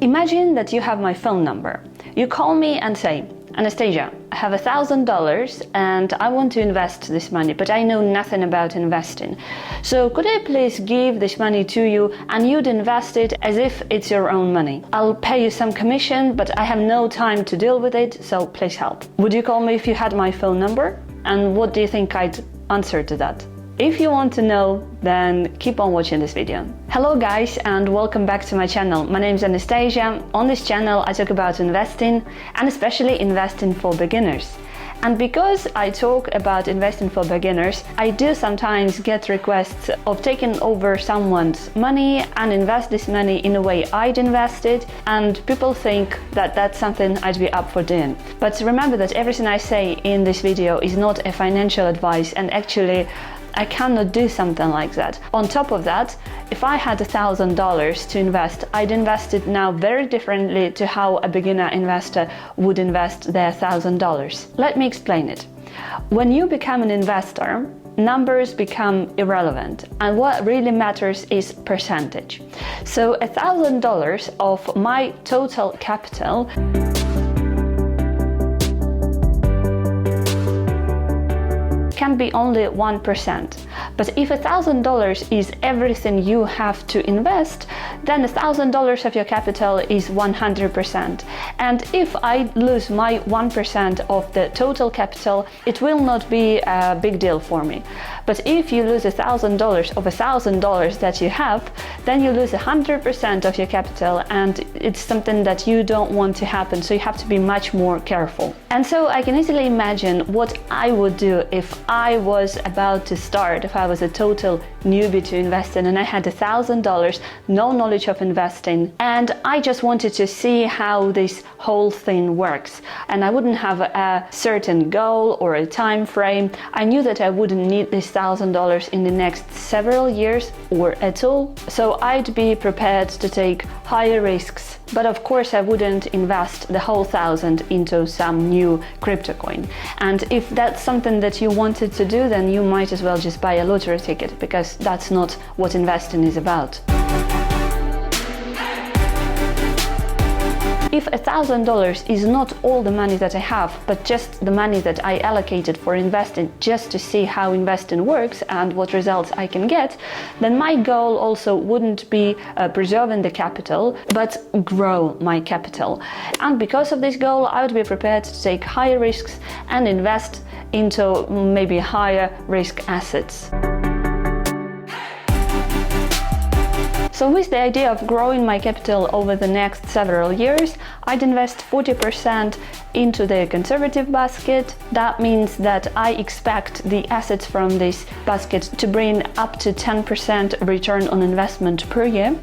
Imagine that you have my phone number. You call me and say, Anastasia, I have $1,000 and I want to invest this money, but I know nothing about investing. So could I please give this money to you and you'd invest it as if it's your own money? I'll pay you some commission, but I have no time to deal with it, so please help. Would you call me if you had my phone number? And what do you think I'd answer to that? If you want to know, then keep on watching this video. Hello guys, and welcome back to my channel. My name is Anastasia. On this channel I talk about investing, and especially investing for beginners. And because I talk about investing for beginners, I do sometimes get requests of taking over someone's money and invest this money in a way I'd invest it, and people think that that's something I'd be up for doing. But remember that everything I say in this video is not a financial advice, and actually I cannot do something like that. On top of that, if I had $1,000 to invest, I'd invest it now very differently to how a beginner investor would invest their $1,000. Let me explain it. When you become an investor, numbers become irrelevant, and what really matters is percentage. So $1,000 of my total capital can be only 1%. But if $1,000 is everything you have to invest, then $1,000 of your capital is 100%. And if I lose my 1% of the total capital, it will not be a big deal for me. But if you lose $1,000 of $1,000 that you have, then you lose 100% of your capital, and it's something that you don't want to happen, so you have to be much more careful. And so I can easily imagine what I would do if I was about to start, if I was a total newbie to investing and I had $1,000, no knowledge of investing, and I just wanted to see how this whole thing works. And I wouldn't have a certain goal or a time frame. I knew that I wouldn't need this $1,000 in the next several years or at all. So I'd be prepared to take higher risks. But of course I wouldn't invest the whole $1,000 into some new crypto coin. And if that's something that you wanted to do, then you might as well just buy a lottery ticket, because that's not what investing is about. If $1,000 is not all the money that I have, but just the money that I allocated for investing just to see how investing works and what results I can get, then my goal also wouldn't be preserving the capital, but grow my capital. And because of this goal, I would be prepared to take higher risks and invest into maybe higher risk assets. So with the idea of growing my capital over the next several years, I'd invest 40% into the conservative basket. That means that I expect the assets from this basket to bring up to 10% return on investment per year.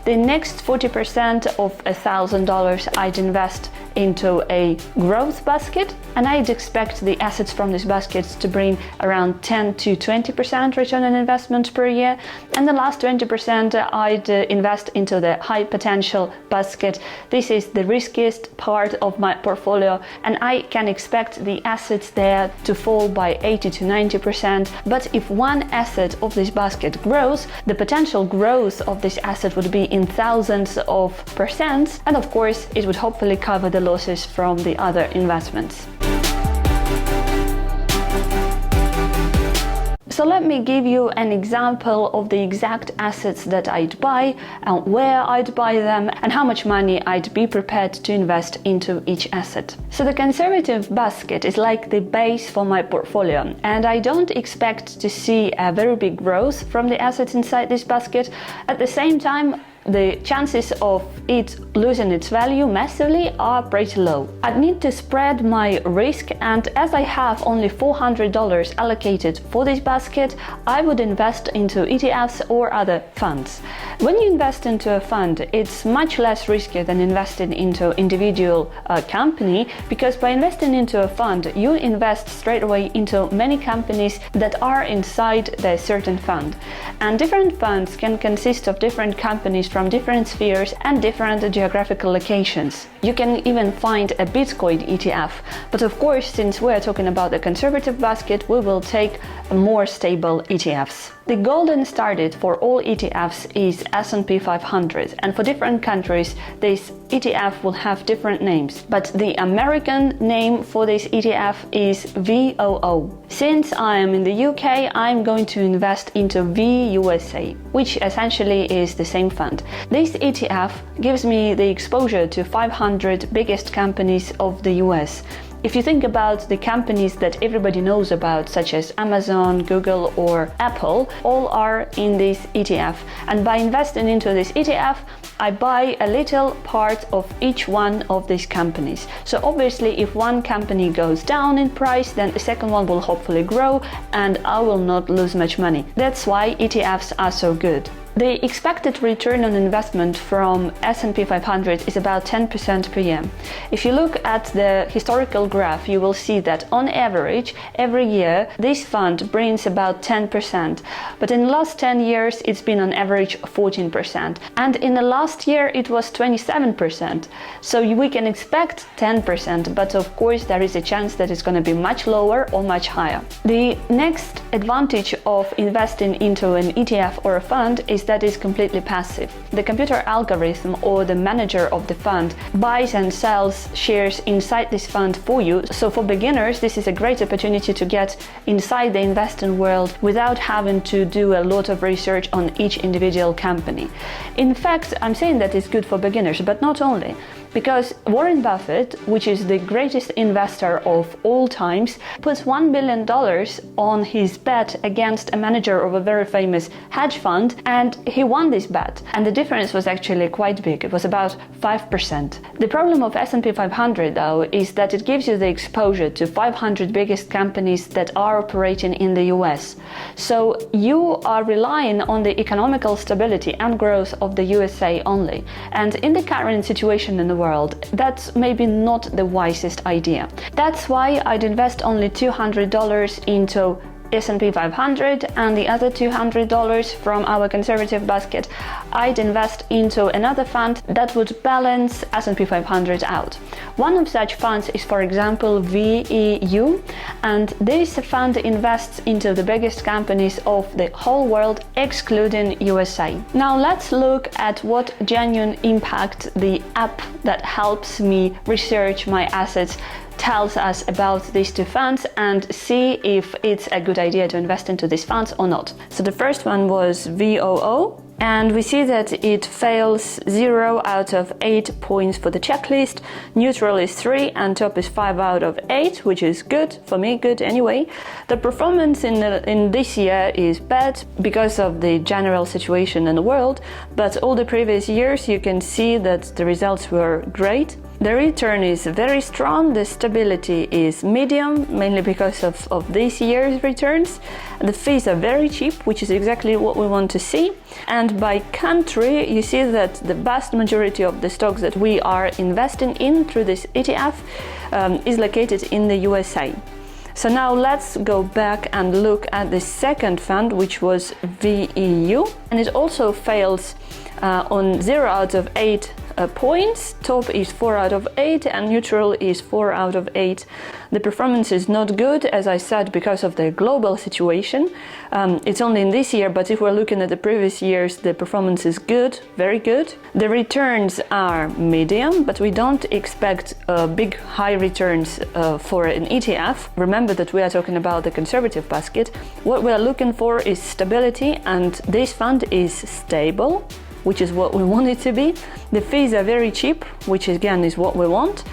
The next 40% of $1,000 I'd invest into a growth basket, and I'd expect the assets from this basket to bring around 10 to 20% return on investment per year. And the last 20% I'd invest into the high potential basket. This is the riskiest part of my portfolio, and I can expect the assets there to fall by 80 to 90%. But if one asset of this basket grows, the potential growth of this asset would be in thousands of percent, and of course it would hopefully cover the losses from the other investments. So let me give you an example of the exact assets that I'd buy, and where I'd buy them, and how much money I'd be prepared to invest into each asset. So the conservative basket is like the base for my portfolio, and I don't expect to see a very big growth from the assets inside this basket. At the same time, the chances of it losing its value massively are pretty low. I'd need to spread my risk, and as I have only $400 allocated for this basket, I would invest into ETFs or other funds. When you invest into a fund, it's much less risky than investing into individual company, because by investing into a fund, you invest straight away into many companies that are inside the certain fund. And different funds can consist of different companies from different spheres and different geographical locations. You can even find a Bitcoin ETF, but of course, since we're talking about the conservative basket, we will take more stable ETFs. The golden standard for all ETFs is S&P 500, and for different countries this ETF will have different names, but the American name for this ETF is VOO. Since I am in the UK, I'm going to invest into VUSA, which essentially is the same fund. This ETF gives me the exposure to 500 biggest companies of the US. If you think about the companies that everybody knows about, such as Amazon, Google, or Apple, all are in this ETF. And by investing into this ETF, I buy a little part of each one of these companies. So obviously, if one company goes down in price, then the second one will hopefully grow and I will not lose much money. That's why ETFs are so good. The expected return on investment from S&P 500 is about 10% per year. If you look at the historical graph, you will see that on average, every year, this fund brings about 10%. But in the last 10 years, it's been on average 14%. And in the last year, it was 27%. So we can expect 10%, but of course, there is a chance that it's going to be much lower or much higher. The next advantage of investing into an ETF or a fund is that is completely passive. The computer algorithm or the manager of the fund buys and sells shares inside this fund for you. So for beginners, this is a great opportunity to get inside the investing world without having to do a lot of research on each individual company. In fact, I'm saying that it's good for beginners, but not only. Because Warren Buffett, which is the greatest investor of all times, puts $1 billion on his bet against a manager of a very famous hedge fund, and he won this bet. And the difference was actually quite big. It was about 5%. The problem of S&P 500, though, is that it gives you the exposure to 500 biggest companies that are operating in the US. So you are relying on the economical stability and growth of the USA only. And in the current situation in the world, that's maybe not the wisest idea. That's why I'd invest only $200 into S&P 500 and the other $200 from our conservative basket I'd invest into another fund that would balance S&P 500 out. One of such funds is, for example, VEU, and this fund invests into the biggest companies of the whole world, excluding USA. Now let's look at what Genuine Impact, the app that helps me research my assets, tells us about these two funds and see if it's a good idea to invest into these funds or not. So the first one was VOO, and we see that it fails 0 out of 8 points for the checklist, neutral is 3 and top is 5 out of 8, which is good, for me good anyway. The performance in this year is bad because of the general situation in the world, but all the previous years you can see that the results were great. The return is very strong, the stability is medium, mainly because of this year's returns. The fees are very cheap, which is exactly what we want to see. And by country, you see that the vast majority of the stocks that we are investing in through this ETF is located in the USA. So now let's go back and look at the second fund, which was VEU, and it also fails on 0 out of 8 points. Top is 4 out of 8 and neutral is 4 out of 8. The performance is not good, as I said, because of the global situation. It's only in this year, but if we're looking at the previous years, the performance is good, very good. The returns are medium, but we don't expect big high returns for an ETF. Remember that we are talking about the conservative basket. What we are looking for is stability, and this fund is stable, which is what we want it to be. The fees are very cheap, which again is what we want.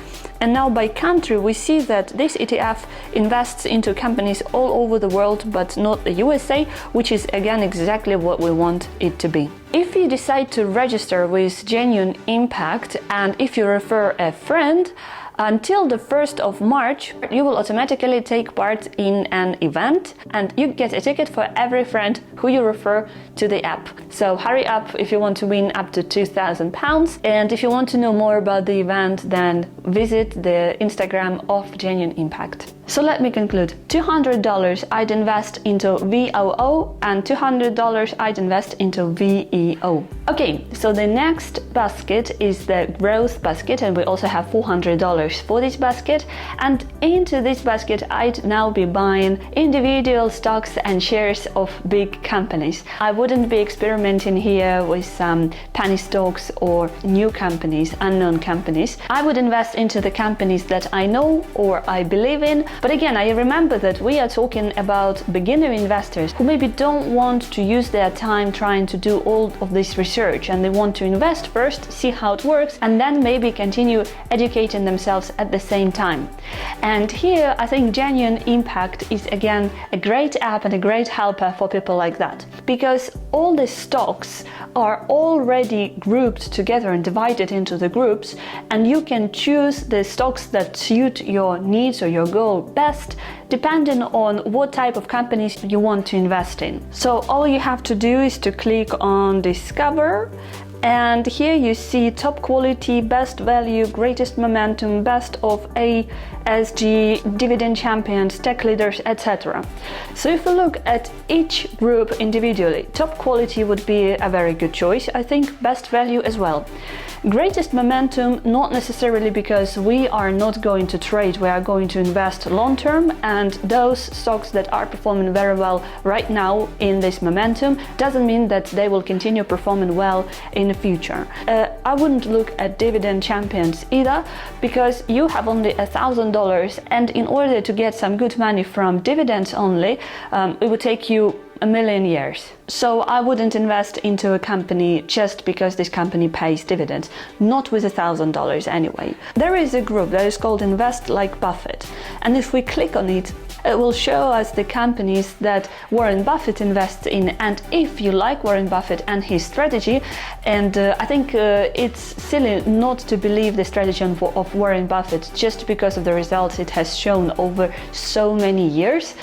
And now by country, we see that this ETF invests into companies all over the world, but not the USA, which is again exactly what we want it to be. If you decide to register with Genuine Impact and if you refer a friend, until the 1st of March, you will automatically take part in an event and you get a ticket for every friend who you refer to the app. So hurry up if you want to win up to £2,000. And if you want to know more about the event, then visit the Instagram of Genuine Impact. So let me conclude. $200 I'd invest into VOO and $200 I'd invest into VEO. Okay, so the next basket is the growth basket, and we also have $400 for this basket. And into this basket I'd now be buying individual stocks and shares of big companies. I wouldn't be experimenting here with some penny stocks or new companies, unknown companies. I would invest into the companies that I know or I believe in. But again, I remember that we are talking about beginner investors who maybe don't want to use their time trying to do all of this research, and they want to invest first, see how it works, and then maybe continue educating themselves at the same time. And here I think Genuine Impact is again a great app and a great helper for people like that, because all the stocks are already grouped together and divided into the groups, and you can choose the stocks that suit your needs or your goal best depending on what type of companies you want to invest in. So all you have to do is to click on Discover, and here you see top quality, best value, greatest momentum, best of ASG, dividend champions, tech leaders, etc. So if you look at each group individually, top quality would be a very good choice. I think best value as well. Greatest momentum, not necessarily, because we are not going to trade, we are going to invest long term, and those stocks that are performing very well right now in this momentum doesn't mean that they will continue performing well in the future. I wouldn't look at dividend champions either, because you have only $1,000, and in order to get some good money from dividends only, it would take you a million years. So I wouldn't invest into a company just because this company pays dividends, not with $1,000 anyway. There is a group that is called Invest Like Buffett, and if we click on it, it will show us the companies that Warren Buffett invests in. And if you like Warren Buffett and his strategy, and I think it's silly not to believe the strategy of Warren Buffett just because of the results it has shown over so many years.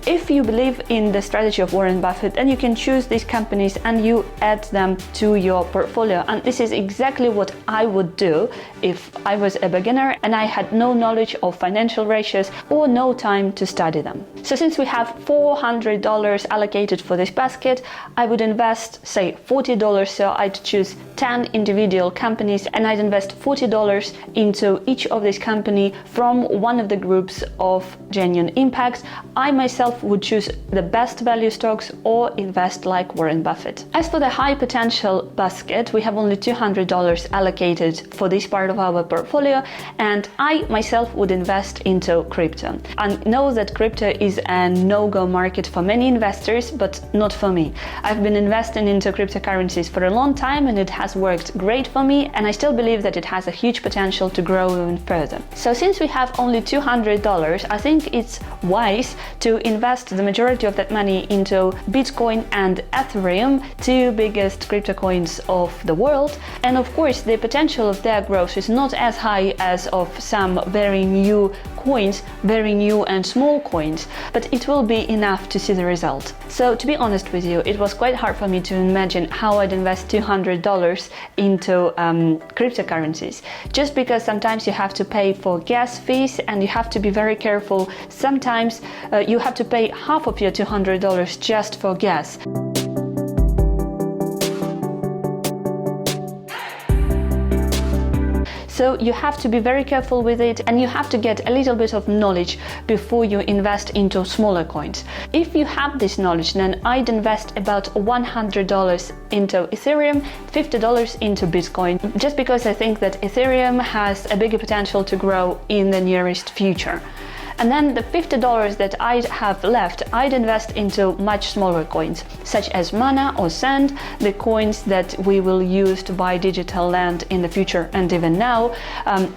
If you believe in the strategy of Warren Buffett, then you can choose these companies and you add them to your portfolio. And this is exactly what I would do if I was a beginner and I had no knowledge of financial ratios or no time to study them. So since we have $400 allocated for this basket, I would invest, say, $40. So I'd choose 10 individual companies and I'd invest $40 into each of these companies from one of the groups of Genuine Impact. I myself would choose the best value stocks or invest like Warren Buffett. As for the high potential basket, we have only $200 allocated for this part of our portfolio, and I myself would invest into crypto. I know that crypto is a no-go market for many investors, but not for me. I've been investing into cryptocurrencies for a long time and it has worked great for me, and I still believe that it has a huge potential to grow even further. So since we have only $200, I think it's wise to invest the majority of that money into Bitcoin and Ethereum, two biggest crypto coins of the world. And of course, the potential of their growth is not as high as of some very new coins, very new and small coins, but it will be enough to see the result. So to be honest with you, it was quite hard for me to imagine how I'd invest $200 into cryptocurrencies, just because sometimes you have to pay for gas fees and you have to be very careful. Sometimes you have to pay half of your $200 just for gas. So you have to be very careful with it, and you have to get a little bit of knowledge before you invest into smaller coins. If you have this knowledge, then I'd invest about $100 into Ethereum, $50 into Bitcoin, just because I think that Ethereum has a bigger potential to grow in the nearest future. And then the $50 that I'd have left, I'd invest into much smaller coins, such as Mana or Sand, the coins that we will use to buy digital land in the future and even now.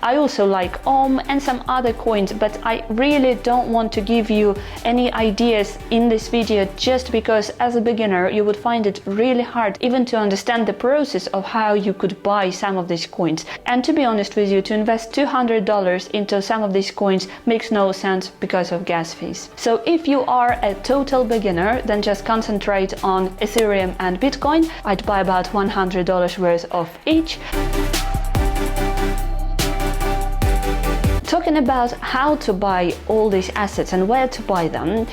I also like Ohm and some other coins, but I really don't want to give you any ideas in this video, just because as a beginner you would find it really hard even to understand the process of how you could buy some of these coins. And to be honest with you, to invest $200 into some of these coins makes no sense because of gas fees. So if you are a total beginner, then just concentrate on Ethereum and Bitcoin. I'd buy about $100 worth of each. Talking Talking about how to buy all these assets and where to buy them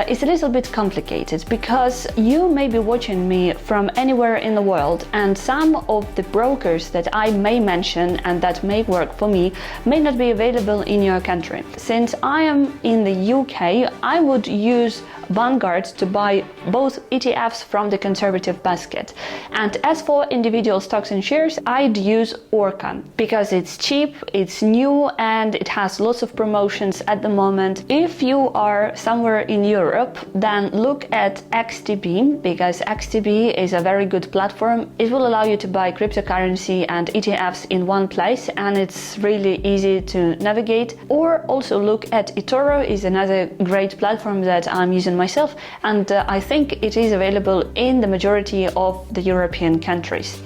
is a little bit complicated, because you may be watching me from anywhere in the world, and some of the brokers that I may mention and that may work for me may not be available in your country. Since I am in the UK, I would use Vanguard to buy both ETFs from the conservative basket. And as for individual stocks and shares, I'd use Orca because it's cheap, it's new, and it has lots of promotions at the moment. If you are somewhere in Europe, then look at XTB, because XTB is a very good platform. It will allow you to buy cryptocurrency and ETFs in one place, and it's really easy to navigate. Or also look at eToro, is another great platform that I'm using myself, and I think it is available in the majority of the European countries.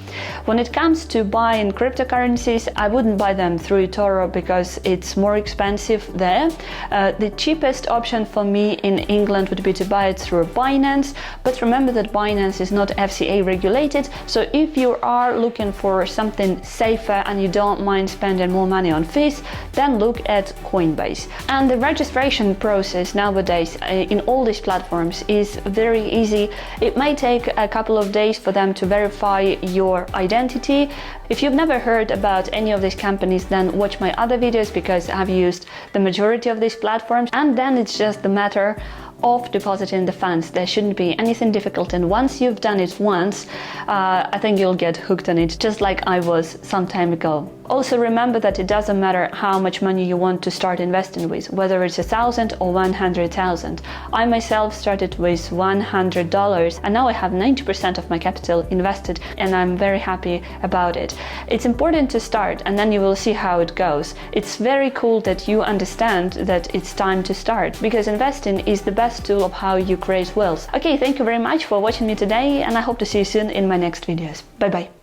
When it comes to buying cryptocurrencies, I wouldn't buy them through eToro because it's more expensive there. The cheapest option for me in England would be to buy it through Binance, but remember that Binance is not FCA regulated, so if you are looking for something safer and you don't mind spending more money on fees, then look at Coinbase. And the registration process nowadays in all these platforms is very easy. It may take a couple of days for them to verify your identity. If you've never heard about any of these companies, then watch my other videos, because I've used the majority of these platforms, and then it's just the matter of depositing the funds. There shouldn't be anything difficult, and once you've done it once, I think you'll get hooked on it, just like I was some time ago. Also remember that it doesn't matter how much money you want to start investing with, whether it's 1,000 or 100,000. I myself started with $100, and now I have 90% of my capital invested, and I'm very happy about it. It's important to start, and then you will see how it goes. It's very cool that you understand that it's time to start, because investing is the best tool of how you create wealth. Okay, thank you very much for watching me today, and I hope to see you soon in my next videos. Bye bye.